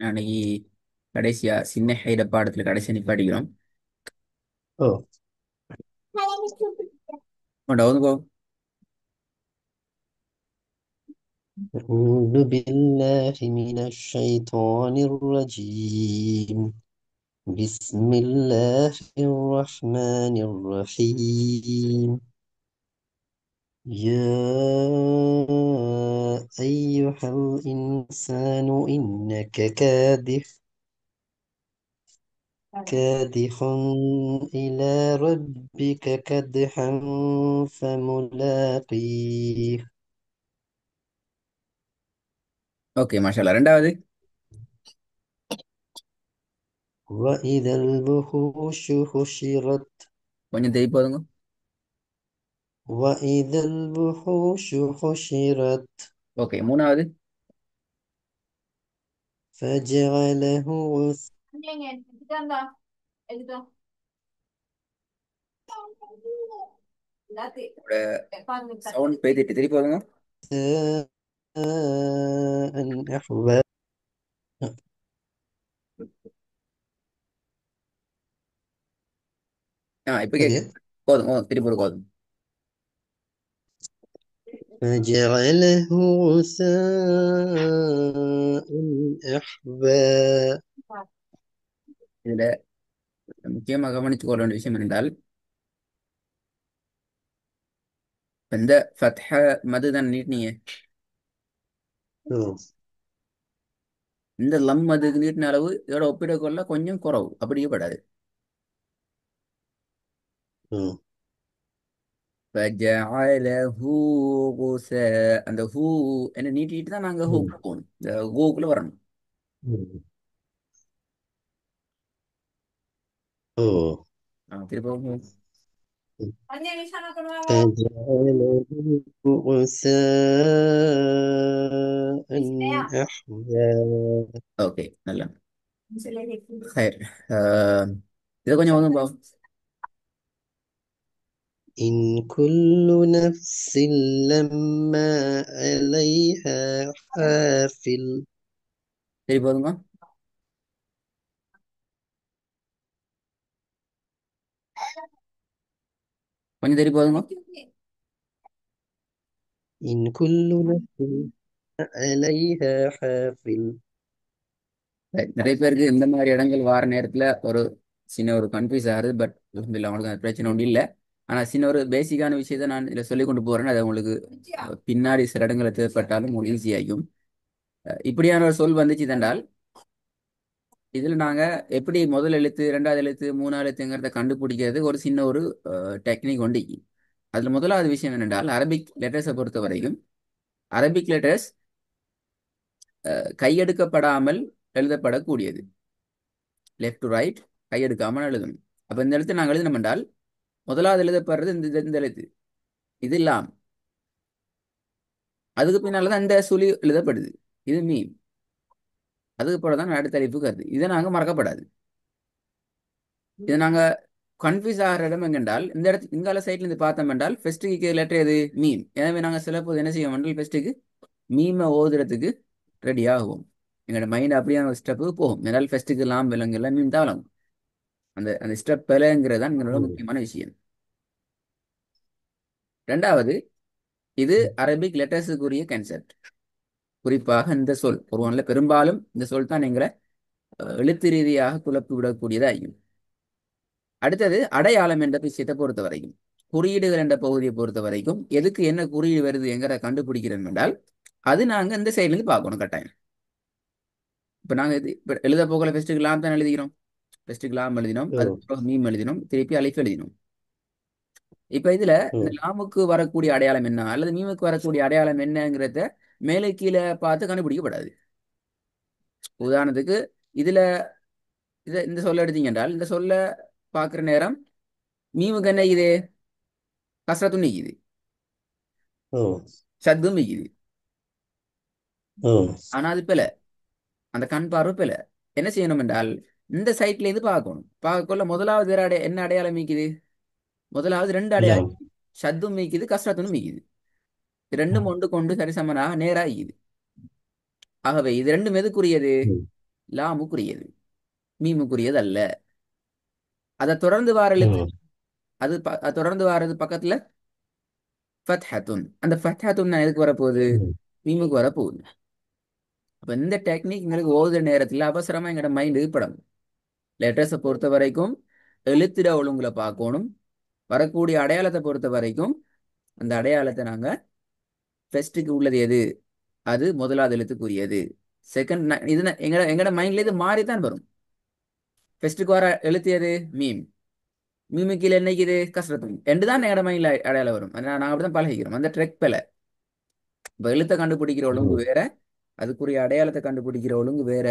அன்னைக்கு கடைசியா சின்ன ஹைட பாடத்துல கடைசியா நிப்பாட்டிக்கிறோம். أوه. உன்ட வந்து போ. أعوذ بالله من الشيطان الرجيم. بسم الله الرحمن الرحيم. يا أيها الإنسان إنك كادح إلى ربك كدحا فملاقيه. ஓகே மாஷால்லா. ரெண்டாவது وإذا الوحوش حشرت கொஞ்சம் தேய் போதுங்க. وإذا الوحوش حشرت ஓகே மூணாவது فجعله சவுண்ட் பேத்திட்டு திருப்பி போதுங்க. غثاء أحوى. இப்போ கேட்க كده போதும் போதும் திருப்பி போது போதும். فجعله غثاء أحوى. இதுல முக்கியமாக கவனித்துக் கொள்ள வேண்டிய விஷயம் என்றால் இந்த ஃபத்ஹ மதுதான் நீட்டினிய أوه. இந்த லம் மதுக்கு நீட்டின அளவு இதோட ஒப்பிடக்கொள்ள கொஞ்சம் குறவு, அப்படியே படாது. أوه. فجعله غثاء அந்த ஹூ என்ன நீட்டிட்டு தான் நாங்க ஹூக்கு போகணும், இந்த ஹூக்குள்ள வரணும். أوه. திரும்ப فجعله غثاء أحوى. ஓகே நல்லா. خير. இதை கொஞ்சம் வந்து பாவம். إن كل نفس لما عليها حافظ. சரி போதுங்க. கொஞ்சம் தெரி போதுங்க. إن كل نفس عليها حافظ. Right. நிறைய பேருக்கு இந்த மாதிரி இடங்கள் வார நேரத்துல ஒரு சின்ன ஒரு கன்ஃபியூஸ் ஆகுது. பட் இல்லை, அவங்களுக்கு அந்த பிரச்சனை ஒன்றும் இல்லை. ஆனா சின்ன ஒரு பேசிக்கான விஷயத்தை நான் இதில் சொல்லி கொண்டு போறேன். அது உங்களுக்கு பின்னாடி சில இடங்களை தேவைப்பட்டாலும் உங்களுக்கு ஈஸி ஆகும். இப்படியான ஒரு சொல் வந்துச்சு என்றால் இதுல நாங்க எப்படி முதல் எழுத்து, இரண்டாவது எழுத்து, மூணாவது எழுத்துங்கிறத கண்டுபிடிக்கிறது ஒரு சின்ன ஒரு டெக்னிக் உண்டு. அதுல முதலாவது விஷயம் என்னென்றால் அரபிக் லெட்டர்ஸை பொறுத்த வரைக்கும் அரபிக் லெட்டர்ஸ் கையெடுக்கப்படாமல் எழுதப்படக்கூடியது. லெஃப்ட் டு ரைட் கையெடுக்காமல் எழுதணும். அப்ப இந்த எழுத்து நாங்கள் எழுதணும் என்றால் முதலாவது எழுதப்படுறது இந்த எழுத்து, இது இல்லாம். அதுக்கு பின்னால்தான் இந்த சுழி எழுதப்படுது, இது மீம். அதுக்கு பிறகுதான் அடுத்த அலிஃபுக்கு வருது. இதை நாங்க மறக்கப்படாது. இதை நாங்க கன்ஃபியூஸ் ஆகிற இடம் எங்கென்றால் இந்த இடத்து இங்கால சைட்ல இருந்து பார்த்தோம் என்றால் ஃபெஸ்ட்டுக்கு லெட்டர் எது மீம். எனவே நாங்க சில போது என்ன செய்வோம் என்றால் ஃபெஸ்ட்டுக்கு மீமை ஓதுறதுக்கு ரெடி ஆகுவோம். எங்களோட மைண்ட் அப்படியான ஒரு ஸ்டெப்புக்கு போகும். என்றால் ஃபெஸ்ட்டுக்கு லாம் விலங்கு எல்லாம் மீன் தான் விளங்கும். அந்த அந்த ஸ்டெப் பிழைங்கிறது தான் எங்களோட أوه. முக்கியமான விஷயம். ரெண்டாவது, இது அரபிக் லெட்டர்ஸுக்குரிய கன்செப்ட். குறிப்பாக இந்த சொல் ஒருவன்ல பெரும்பாலும் இந்த சொல் தான் எங்களை எழுத்து ரீதியாக குழப்பி விடக்கூடியதாகும். அடுத்தது அடையாளம் என்ற விஷயத்தை பொறுத்த வரைக்கும், குறியீடுகள் என்ற பகுதியை பொறுத்த வரைக்கும் எதுக்கு என்ன குறியீடு வருது என்கிற கண்டுபிடிக்கிறோம் என்றால் அது நாங்க இந்த சைட்ல இருந்து பார்க்கணும் கட்டாயம். இப்ப நாங்க இது இப்ப எழுத போகல ஃபெஸ்ட்டுக்கு லாம் தான் எழுதிக்கிறோம். ஃபெஸ்ட்டுக்கு லாம் எழுதினோம், أوه. அதுக்கு மீம் எழுதினோம், திருப்பி அலிஃப் எழுதினோம். இப்ப இதுல இந்த أوه. லாமுக்கு வரக்கூடிய அடையாளம் என்ன அல்லது மீமுக்கு வரக்கூடிய அடையாளம் என்னங்கிறத மேலே கீழே பார்த்து கண்டுபிடிக்கப்படாது. உதாரணத்துக்கு இதுல இந்த சொல்ல எடுத்தீங்க என்றால் இந்த சொல்ல பார்க்குற நேரம் மீமுக்கு என்ன இது கசரத்தும் நீக்குது, أوه. சத்தும் நீக்குது. أوه. ஆனா அது பிழை, அந்த கண் பார்வை பிழை. என்ன செய்யணும் என்றால் இந்த சைட்ல இருந்து பார்க்கணும். பார்க்கக்குள்ள முதலாவது என்ன அடையாளம் மீக்குது? முதலாவது ரெண்டு அடையாளம், لام. சத்தும் மீக்குது, கசரத்தும் மீக்குது. இது ரெண்டும் ஒன்று கொண்டு சரிசமனாக நேராகிது. ஆகவே இது ரெண்டும் எதுக்குரியது? லாமுக்குரியது, மீமுக்குரியது அல்ல. அதை தொடர்ந்து வார எழுத்து, ம். அது தொடர்ந்து வாரது பக்கத்துல ஃபத்ஹத்துன். அந்த ஃபத்ஹத்துன் எதுக்கு வரப்போகுது? ம். மீமுக்கு வரப்போகுது. அப்ப இந்த டெக்னிக் எங்களுக்கு ஓதுற நேரத்துல அவசரமா எங்களோட மைண்ட் ஈடுபடும். லெட்டர்ஸை பொறுத்த வரைக்கும் எழுத்திட ஒழுங்குல பார்க்கணும். வரக்கூடிய அடையாளத்தை பொறுத்த வரைக்கும் அந்த அடையாளத்தை நாங்க ஃபர்ஸ்ட்டுக்கு உள்ளது எது, அது முதலாவது எழுத்துக்குரியது. செகண்ட் இது எங்கட எங்கட மைண்ட்ல இது மாறி தான் வரும். ஃபர்ஸ்ட்டுக்கு வர எழுத்து எது? மீம். மீமு கீழே என்னைக்குது? கஸ்ரத்து. ரெண்டு தான் எங்கட மைண்ட்ல அடையாளம் வரும். நாங்கள் அப்படிதான் பழகிக்கிறோம் அந்த ட்ரெக் பேல. இப்போ எழுத்தை கண்டுபிடிக்கிற ஒழுங்கு ம். வேற, அதுக்குரிய அடையாளத்தை கண்டுபிடிக்கிற ஒழுங்கு வேற.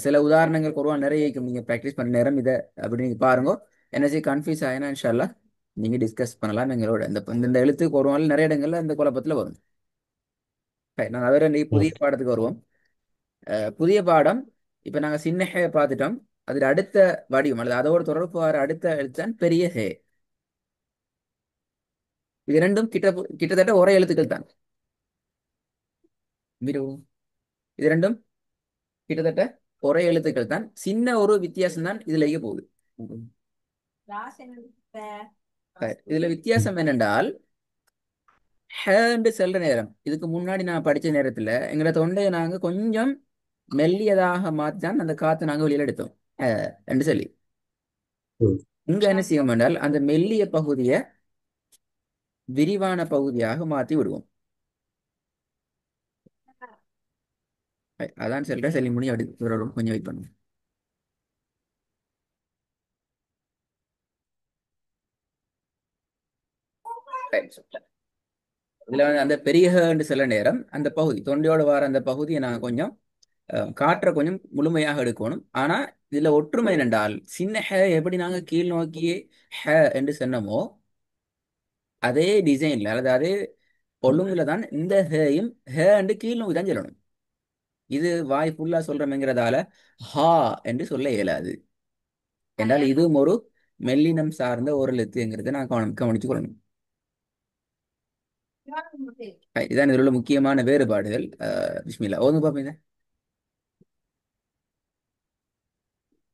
சில உதாரணங்கள் குருவா நிறைய இருக்கும். நீங்க ப்ராக்டிஸ் பண்ண நேரம் இதை அப்படி நீங்க பாருங்க. என்ன கன்ஃபியூஸ் ஆயினா இன்ஷால்லா நீங்க டிஸ்கஸ் பண்ணலாம் எங்களோட. இந்த எழுத்து குருவால நிறைய இடங்கள்ல இந்த குழப்பத்துல வரும். நான் வேற புதிய ம். பாடத்துக்கு வருவோம். புதிய பாடம். இப்ப நாங்க சின்ன ஹே பார்த்துட்டோம். அதுல அடுத்த வடிவம் அல்லது அதோட தொடர்பு வர அடுத்த எழுத்தான் பெரிய ஹே. இது ரெண்டும் கிட்டத்தட்ட ஒரே எழுத்துக்கள் தான். இது ரெண்டும் கிட்டத்தட்ட ஒரே எழுத்துக்கள் தான். சின்ன ஒரு வித்தியாசம் தான் இதுலயே போகுது. இதுல வித்தியாசம் என்னென்றால் ஹேண்டு செல்ற நேரம், இதுக்கு முன்னாடி நான் படிச்ச நேரத்துல எங்களை தொண்டையை நாங்க கொஞ்சம் மெல்லியதாக மாத்தான் அந்த காத்தை நாங்க வெளியில எடுத்தோம். என்று சொல்லி ம். இங்க என்ன செய்யும் என்றால் அந்த மெல்லிய பகுதியை விரிவான பகுதியாக மாத்தி விடுவோம். அதான் சொல்றேன். சொல்லி முடியும் அப்படி கொஞ்சம் வெயிட் பண்ணுவோம். இதுல அந்த பெரிய ஹேண்டு சில நேரம் அந்த பகுதி தொண்டையோட வர அந்த பகுதியை நாங்க கொஞ்சம் காற்றை கொஞ்சம் முழுமையாக எடுக்கணும். ஆனா இதுல ஒற்றுமை என்னென்றால் சின்ன ஹே எப்படி நாங்க கீழ் நோக்கி ஹே என்று சொன்னோமோ அதே டிசைன்ல அல்லது அதே ஒழுங்குல தான் இந்த ஹேயும் ஹே என்று கீழ் நோக்கி தான் சொல்லணும். இது வாய் ஃபுல்லா சொல்றோம்ங்கிறதால ஹா என்று சொல்ல இயலாது. என்றால் இதுவும் ஒரு மெல்லினம் சார்ந்த ஒரு எழுத்துங்கிறத நான் கவனிச்சு கொள்ளணும். இதான் இதில் உள்ள முக்கியமான வேறுபாடுகள். பிஸ்மில்லா ஓதுங்க பாப்பீங்க.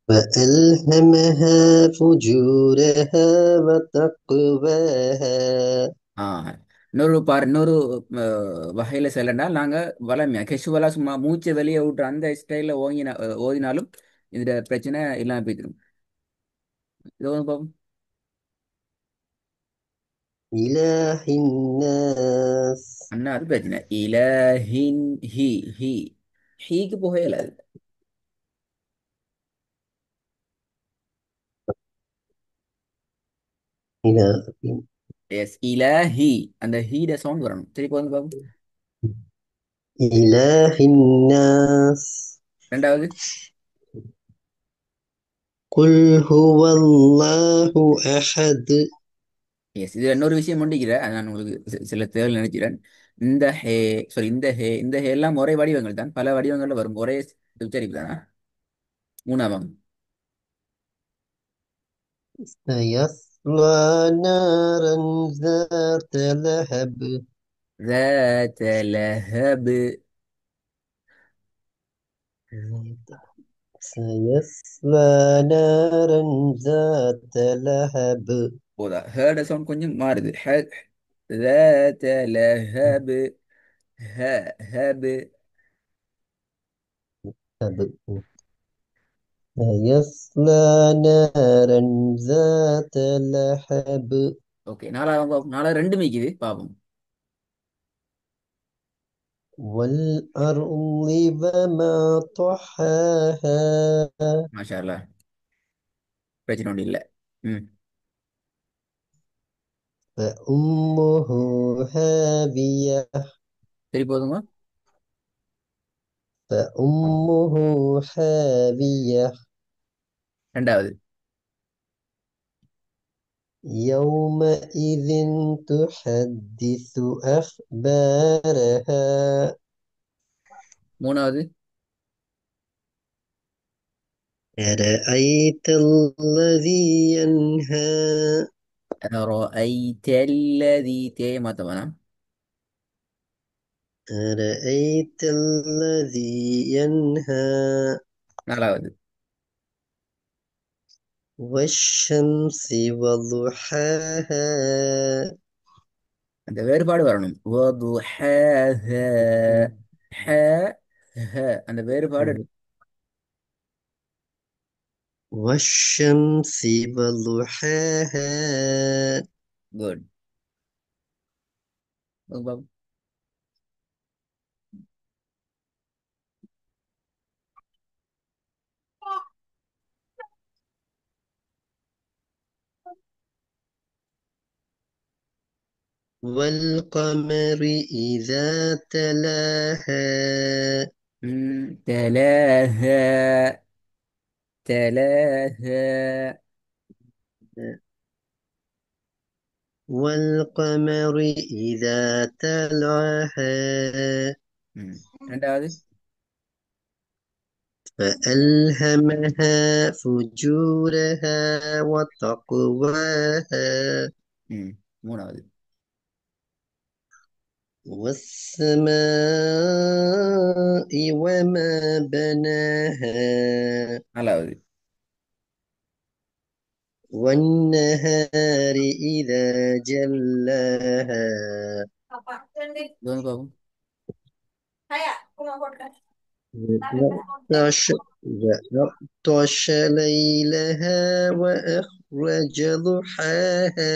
فألهمها فجورها وتقواها. ஆ இன்னொரு வகையில சொல்லனா நாங்க வளமையா கெஷுவலா சும்மா மூச்சை வெளியே விட்டு அந்த ஸ்டைல ஓதினாலும் இந்த பிரச்சனை இல்லாம போய்த்திடும். இது ஓதுங்க பாப்போம். إله الناس. அண்ணா அது பிரச்சனை. இலஹின் ஹி ஹி ஹீக்கு புகையல. إله எஸ் இலஹி. அந்த ஹீட சவுண்ட் வரணும். சரி போதுங்க பாப்போம். إله الناس. ரெண்டாவது. قل هو الله أحد. எஸ் இது இன்னொரு விஷயம் முடிக்கிற அது நான் உங்களுக்கு சில தேவை நினைக்கிறேன். இந்த ஹே சாரி இந்த ஹே எல்லாம் ஒரே வடிவங்கள் தான். பல வடிவங்கள்ல வரும். ஒரே உச்சரிப்பு தானா? மூணாவது. سيصلى نارا ذات لهب. ذات لهب. سيصلى نارا ذات لهب. போதா ஹேர்ட சவுண்ட் கொஞ்சம் மாறுது. ذات لهب. ه هب. سيصلى نارا ذات لهب. ஓகே நாலாவது ரெண்டு மிக்குது பாப்போம். والأرض وما طحاها. மாஷா அல்லாஹ். பிரச்சனை ஒன்றும் இல்லை. ம். فأمه هاوية. சரி போதுங்க. فأمه حاوية. ரெண்டாவது. يومئذ تحدث أخبارها. மூணாவது. أرأيت الذي ينهى. رأيت الذي تي ما تمام. أرأيت الذي ينهى. நாலாவது. والشمس وضحاها. அந்த வேறுபாடு வரணும். வதுஹாஹா. ஹ ஹ அந்த வேறுபாடு. والشمس وضحاها. குட். والقمر إذا تلاها. تلاها. تلاها. والقمر إذا تلاها. ரெண்டாவது. فألهمها فجورها وتقواها. மூணாவது. والسماء وما بناها. நாலாவது. والنهار إذا جلاها. இது வந்து பாப்போம். وأغطش وأغطش ليلها وأخرج ضحاها.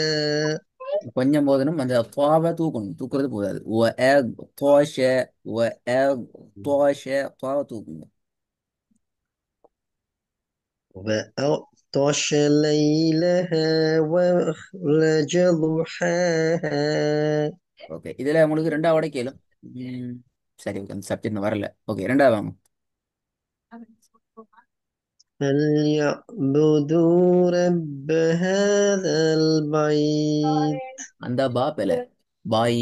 கொஞ்சம் போதணும் அந்த துவாவை தூக்கணும், தூக்குறது போதாது. தோஷ தோஷ துவாவை தூக்குங்க. وأغطش ليلها وأخرج ضحاها. ஓகே, இதுல உங்களுக்கு ரெண்டாவோட கேளும். ம், சரி, ஓகே, அந்த சப்ஜெக்ட் வரல. ஓகே, ரெண்டாவது வாங்க. فليعبدوا رب هذا البيت. அந்த பாப்பல பாய்,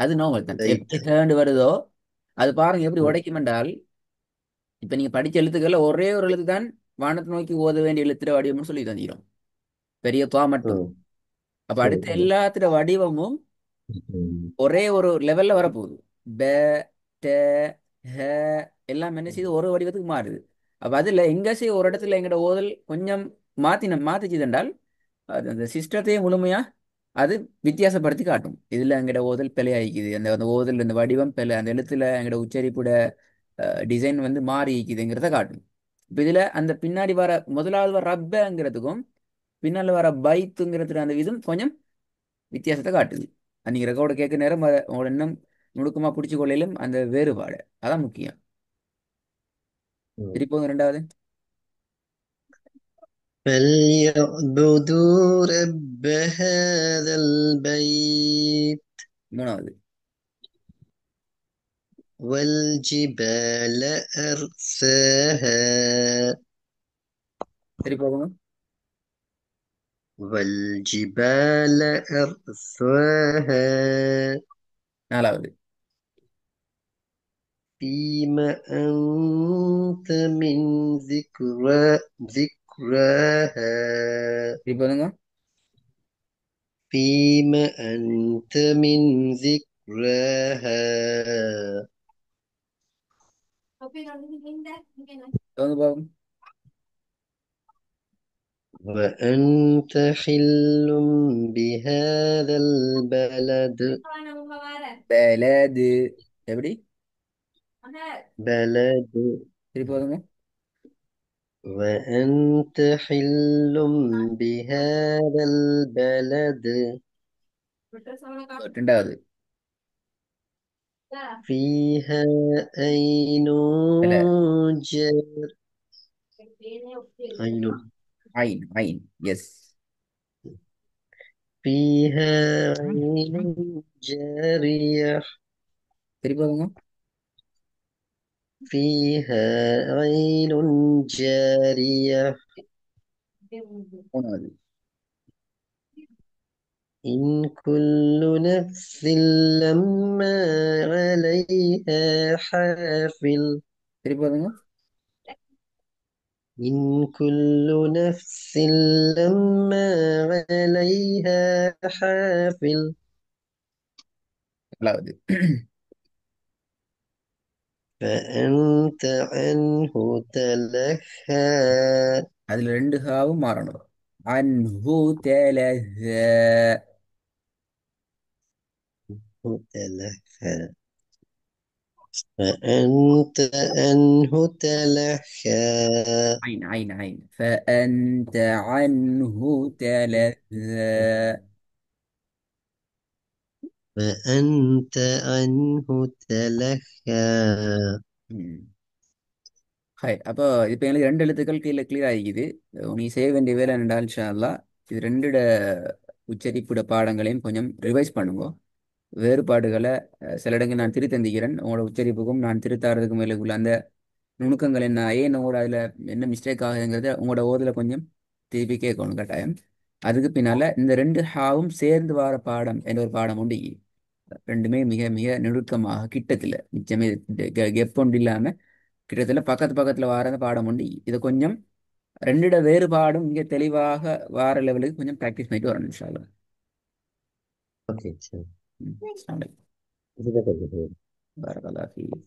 அது நோமல் தான். بيت. எப்படி ஹேண்டு வருதோ அது பாருங்க எப்படி உடைக்கும் என்றால், இப்ப நீங்க படிச்ச எழுத்துக்கள்ல ஒரே ஒரு எழுத்து தான் வானத்தை நோக்கி ஓத வேண்டிய எழுத்துற வடிவம்னு சொல்லி தந்திரும். பெரிய துவா மட்டும். அப்ப அடுத்த எல்லாத்திர வடிவமும் ஒரே ஒரு லெவல்ல வரப்போகுது. ப, ட, ஹ எல்லாம் என்ன செய்யுது, ஒரு வடிவத்துக்கு மாறுது. அப்ப அதுல எங்க செய்ய ஒரு இடத்துல எங்கட ஓதல் கொஞ்சம் மாத்திச்சுது என்றால், அது அந்த சிஸ்டத்தையே முழுமையா அது வித்தியாசப்படுத்தி காட்டும். இதுல எங்கட ஓதல் பிழையாயிக்குது, அந்த அந்த ஓதல் இந்த வடிவம் பிழை, அந்த எழுத்துல எங்கட உச்சரிப்புட டிசைன் வந்து மாறி இருக்குதுங்கிறத காட்டும். இப்ப இதுல அந்த பின்னாடி வர முதலாவது வர ரப்பங்கிறதுக்கும் பின்னால வர பைத்துங்கிறதுல அந்த விதம் கொஞ்சம் வித்தியாசத்தை காட்டுது. நீங்க ரெக்கார்டு கேட்க நேரம் உங்களோட இன்னும் நுணுக்கமா பிடிச்சு கொள்ளையிலும் அந்த வேறுபாடு அதான் முக்கியம். திருப்போங்க ரெண்டாவது. فليعبدوا رب هذا البيت. மூணாவது. والجبال أرساها. திருப்போங்க. والجبال أرساها. நாலாவது. فيم أنت من ذكراها. திருப்போங்க. فيم أنت من ذكراها. தோங்க பாவம். وأنت حل بهذا البلد. بلد. எப்படி. بلد. திருப்போங்க. وأنت حل بهذا البلد. ரெண்டாவது. فيها عين இல்ல. جارية. عين. ஐன் ஐன் எஸ். فيها عين جارية. திருப்போங்க. فيها عين جارية. மூணாவது. إن كل نفس لما عليها حافظ. திருப்போங்க. إن كل نفس لما عليها حافظ. நாலாவது. فأنت عنه تلهى. அதுல ரெண்டு ஹாவும் மாறணும். அன்ஹு தலஹ. تلهى. فأنت عنه تلهى. عين عين عين فأنت عنه تلهى. فأنت عنه تلهى. ம். ஹை அப்போ இப்போ எங்களுக்கு ரெண்டு எழுத்துக்கள் கீழே கிளியர் ஆகிக்குது. நீ செய்ய வேண்டிய வேலை என்னடா இன்ஷா அல்லாஹ் இது ரெண்டுட உச்சரிப்புட பாடங்களையும் கொஞ்சம் ரிவைஸ் பண்ணுங்க. வேறுபாடுகளை சில இடங்கள் நான் திருத்தந்திக்கிறேன். உங்களோட உச்சரிப்புக்கும் நான் திருத்தாறதுக்கும் மேலே உள்ள அந்த நுணுக்கங்கள் என்ன, ஏன் உங்களோட அதில் என்ன மிஸ்டேக் ஆகுதுங்கிறத உங்களோட ஓதில் கொஞ்சம் திருப்பி கேட்கணும் கட்டாயம். அதுக்கு பின்னால் இந்த ரெண்டு ஹாவும் சேர்ந்து வர பாடம் என்ற ஒரு பாடம் உண்டு. ரெண்டுமே மிக மிக நுணுக்கமாக கிட்டத்தில் நிச்சயமே கெப் ஒன்று இல்லாமல் கிட்டத்தில் பக்கத்து பக்கத்தில் வார பாடம் உண்டு. இதை கொஞ்சம் ரெண்டிட வேறுபாடும் மிக தெளிவாக வார லெவலுக்கு கொஞ்சம் ப்ராக்டிஸ் பண்ணிட்டு வரணும் இன்ஷா அல்லாஹ். ஓகே, சரி. ம். அஸ்ஸலாமு அலைக்கும். இதுதான். பாரக்கல்லாஹு ஃபீக்.